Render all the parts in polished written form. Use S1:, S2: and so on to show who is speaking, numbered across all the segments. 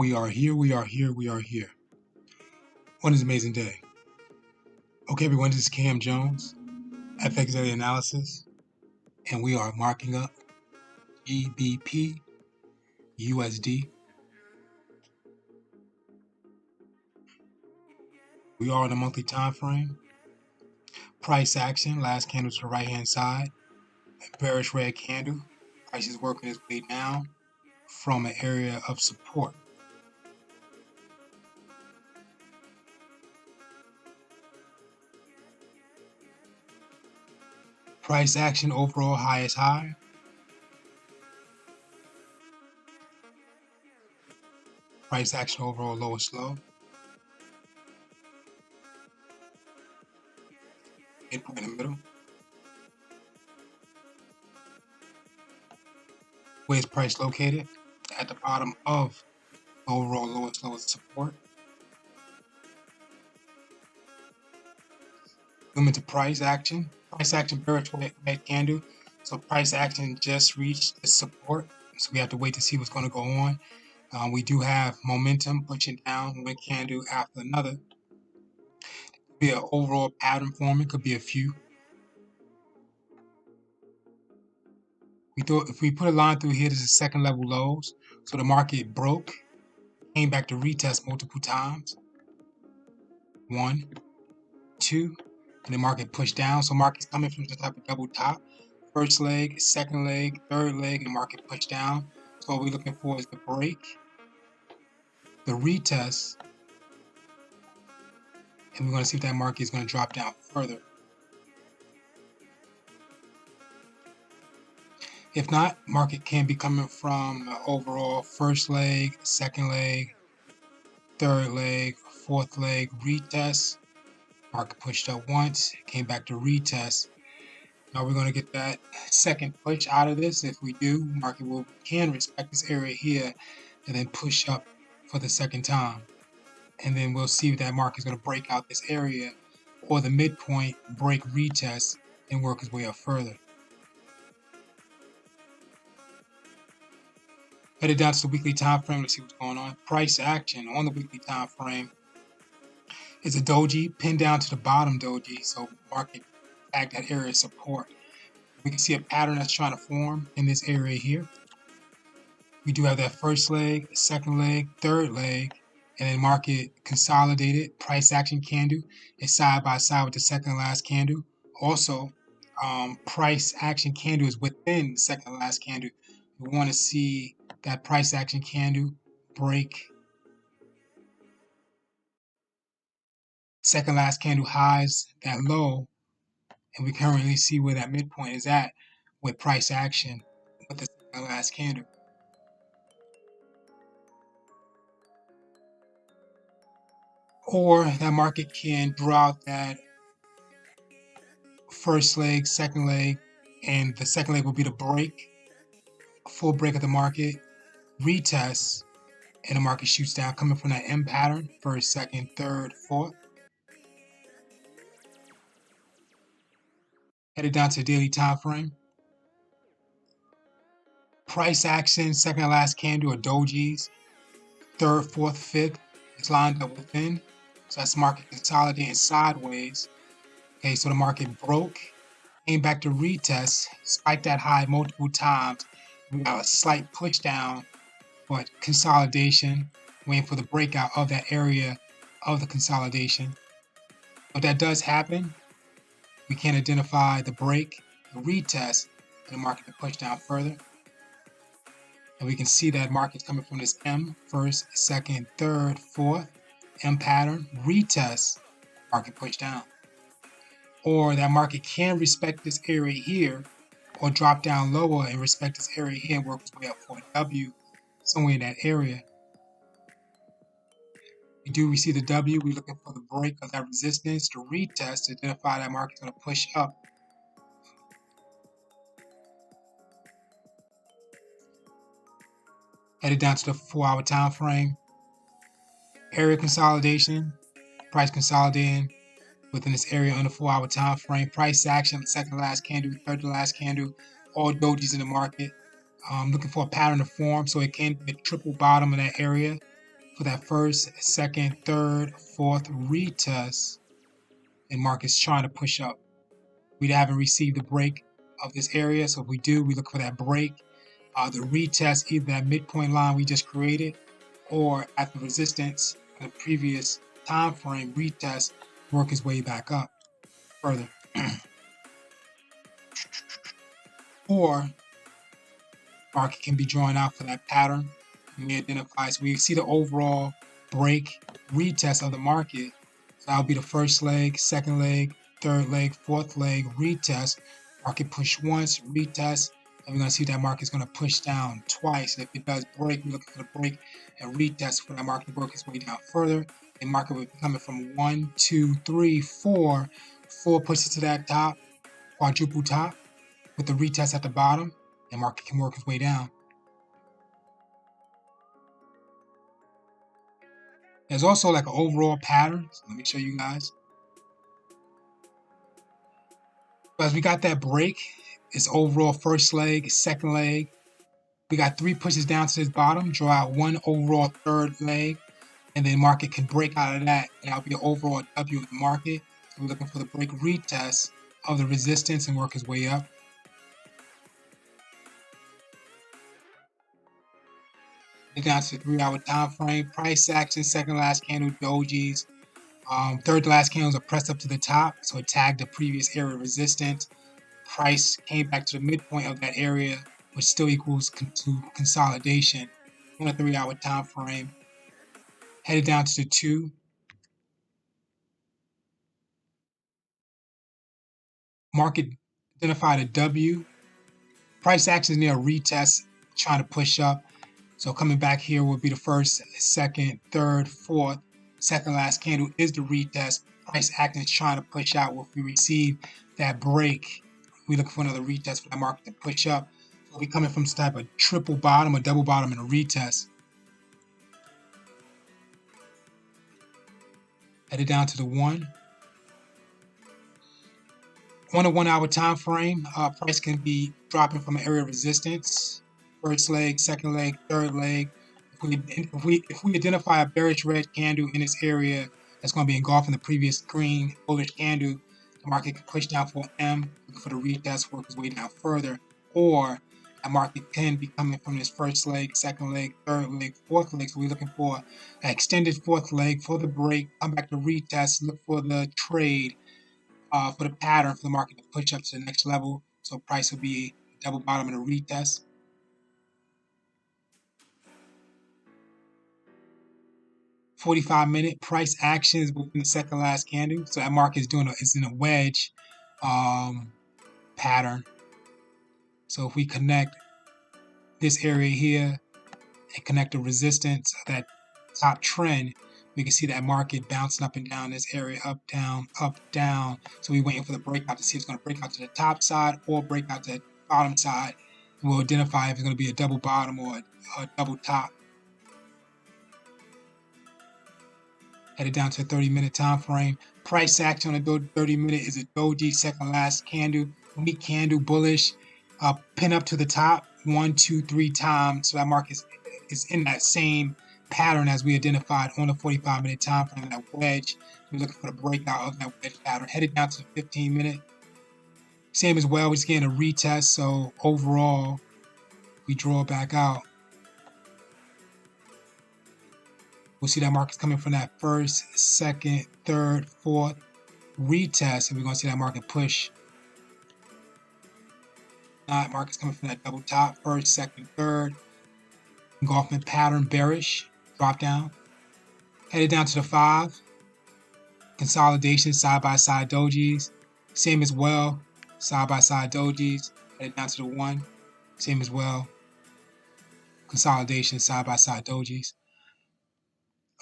S1: We are here, we are here, we are here. What an amazing day. Okay, everyone, this is Cam Jones, FX Daily Analysis, and we are marking up GBP, USD. We are on the monthly time frame. Price action, last candle to the right-hand side. A bearish red candle. Price is working its way down from an area of support. Price action overall high is high. Price action overall low is low. Midpoint in the middle. Where is price located? At the bottom of overall lowest support. Moving to price action. Price action bearish red candle. So price action just reached the support. So we have to wait to see what's going to go on. We do have momentum pushing down one candle after another. Could be an overall pattern forming, could be a few. If we put a line through here, this is second level lows. So the market broke, came back to retest multiple times. 1, 2, and the market pushed down. So market's coming from the type of double top. First leg, second leg, third leg, and the market pushed down. So what we're looking for is the break, the retest, and we're going to see if that market is going to drop down further. If not, market can be coming from the overall first leg, second leg, third leg, fourth leg, retest. Market pushed up once, came back to retest. Now we're going to get that second push out of this. If we do, market can respect this area here and then push up for the second time. And then we'll see if that market is going to break out this area or the midpoint, break retest, and work its way up further. Headed down to the weekly time frame to see what's going on. Price action on the weekly time frame is a doji pinned down to the bottom doji, so market tagged that area of support. We can see a pattern that's trying to form in this area here. We do have that first leg, second leg, third leg, and then market consolidated. Price action candle is side by side with the second last candle. Also, price action candle is within the second last candle. We want to see that price action candle break second last candle highs, that low, and we currently see where that midpoint is at with price action with the second last candle. Or that market can draw out that first leg, second leg, and the second leg will be the break, a full break of the market, retest, and the market shoots down coming from that M pattern, first, second, third, fourth. Headed down to the daily time frame. Price action, second to last candle, or dojis, third, fourth, fifth, it's lined up within. So that's market consolidating sideways. Okay, so the market broke, came back to retest, spiked that high multiple times. We got a slight push down, but consolidation, waiting for the breakout of that area of the consolidation. If that does happen, we can identify the break, the retest, and the market to push down further. And we can see that market's coming from this M, first, second, third, fourth, M pattern, retest, market push down. Or that market can respect this area here or drop down lower and respect this area here and work its way up for a W somewhere in that area. We see the W, we're looking for the break of that resistance to retest to identify that market's going to push up. Headed down to the 4-hour time frame. Area consolidation, price consolidating within this area on the 4-hour time frame. Price action, second to last candle, third to last candle, all dojis in the market. Looking for a pattern to form, so it can be a triple bottom in that area. for that first, second, third, fourth retest, and market's trying to push up. We haven't received the break of this area, so if we do, we look for that break, the retest, either that midpoint line we just created, or at the resistance in the previous time frame retest, work its way back up further. Or market can be drawn out for that pattern we identify. So we see the overall break retest of the market. So that'll be the first leg, second leg, third leg, fourth leg, retest. Market push once, retest, and we're going to see that market's going to push down twice. If it does break, we're looking for the break and retest for that market to work its way down further. The market will be coming from 1, 2, 3, 4. 4 pushes to that top, quadruple top, with the retest at the bottom, and market can work its way down. There's also like an overall pattern. So let me show you guys. So as we got that break, it's overall first leg, second leg. We got 3 pushes down to this bottom, draw out 1 overall third leg, and then market can break out of that, and that'll be the overall W of the market. So we're looking for the break retest of the resistance and work its way up. Down to the 3-hour time frame. Price action, second last candle, dojis. Third to last candles are pressed up to the top, so it tagged the previous area of resistance. Price came back to the midpoint of that area, which still equals to consolidation on a 3-hour time frame. Headed down to the 2. Market identified a W. Price action is near a retest, trying to push up. So coming back here will be the first, second, third, fourth. Second last candle is the retest. Price action is trying to push out. If we receive that break, we look for another retest for that market to push up. So we're coming from some type of triple bottom or double bottom and a retest. Headed down to the 1. On a 1-hour time frame, price can be dropping from an area of resistance. First leg, second leg, third leg. If we identify a bearish red candle in this area that's going to be engulfing the previous green bullish candle, the market can push down for M, look for the retest, work its way down further. Or a market can be coming from this first leg, second leg, third leg, fourth leg. So we're looking for an extended fourth leg for the break, come back to retest, look for the trade, for the pattern for the market to push up to the next level. So price will be double bottom and a retest. 45-minute price actions within the second last candle. So that market is in a wedge pattern. So if we connect this area here and connect the resistance of that top trend, we can see that market bouncing up and down this area, up, down, up, down. So we're waiting for the breakout to see if it's going to break out to the top side or break out to the bottom side. And we'll identify if it's going to be a double bottom or a double top. Headed down to a 30-minute time frame. Price action on a 30-minute is a doji, second last candle, weak candle, bullish, pin up to the top 1, 2, 3 times. So that market is in that same pattern as we identified on the 45-minute time frame, that wedge. We're looking for the breakout of that wedge pattern. Headed down to the 15-minute. Same as well, we're just getting a retest. So overall, we draw back out. We'll see that market's coming from that first, second, third, fourth retest, and we're going to see that market push. Not market's coming from that double top, first, second, third. Engulfment pattern, bearish, drop down. Headed down to the 5. Consolidation, side-by-side dojis. Same as well, side-by-side dojis. Headed down to the 1. Same as well. Consolidation, side-by-side dojis.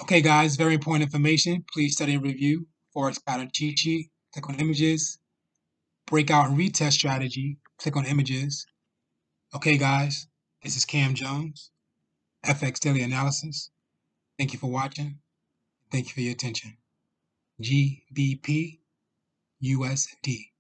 S1: Okay, guys, very important information. Please study and review. Forex pattern cheat sheet. Click on images. Breakout and retest strategy. Click on images. Okay, guys, this is Cam Jones, FX Daily Analysis. Thank you for watching. Thank you for your attention. GBP USD.